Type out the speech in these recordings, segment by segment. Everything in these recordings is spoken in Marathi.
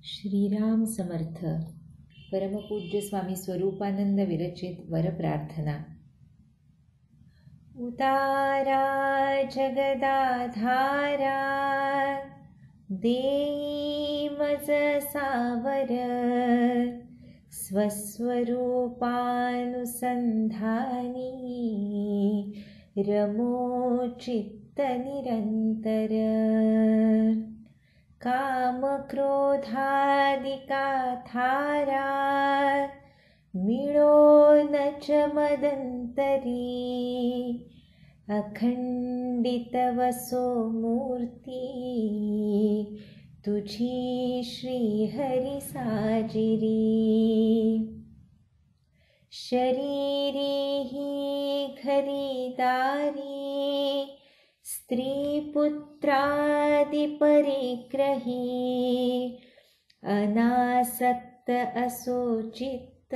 श्रीराम समर्थ. परमपूज्य स्वामी स्वरूपानंद विरचित वरप्रार्थना. उदारा जगदाधारा देई मज सावर, स्वस्वरूपानुसंधानी रमो चित्त निरंतर. काम क्रोधादिका थारा मिळो न च मदंतरी. अखंडित वसो मूर्ती तुझी श्रीहरी साजिरी. शरीरी ही घरीदारी स्त्री पुत्रादि परिग्रही. अनासक्त असोचित्त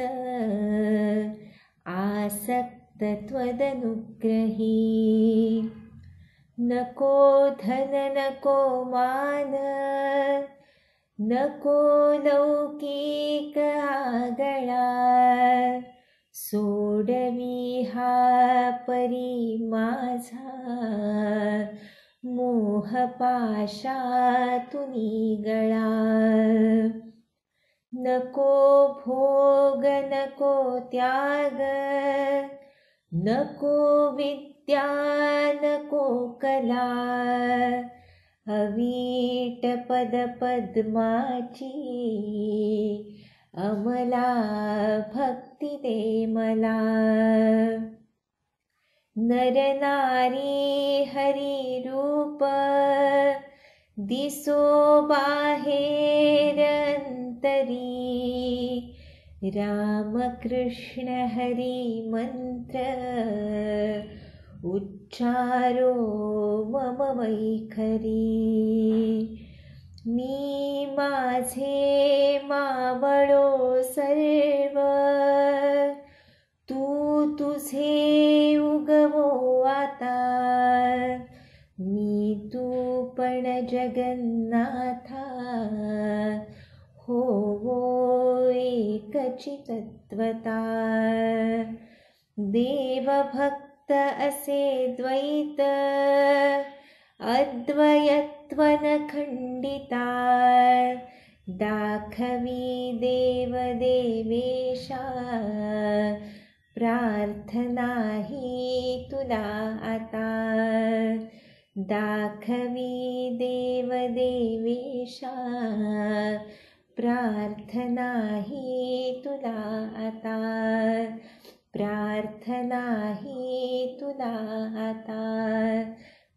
आसक्त त्वदनुग्रही. नको धन नको मान नको लौकिक आगळा. सोडवी हा परी माझा मोहपाशातुनी गळा. नको भोग नको त्याग नको विद्या नको कला. अवीट पद पद्माची अमला भक्ती दे मला. नर नारी हरी रूप दिसो बाहेर अंतरी. राम कृष्ण हरी मंत्र उच्चारो मम वैखरी. मी माझे मावळो सर्व तू तुझे उगवो आता. मी तू पण जगन्नाथा होवो एकची तत्वता. देव भक्त असे द्वैत अद्वयत्व न खंडिता. दाखवी देव देवेशा प्रार्थना ही तुला आता. दाखवी देव देवेशा प्रार्थना ही तुला आता. प्रार्थना ही तुला आता.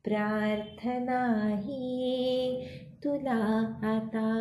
प्रार्थना ही तुला आता.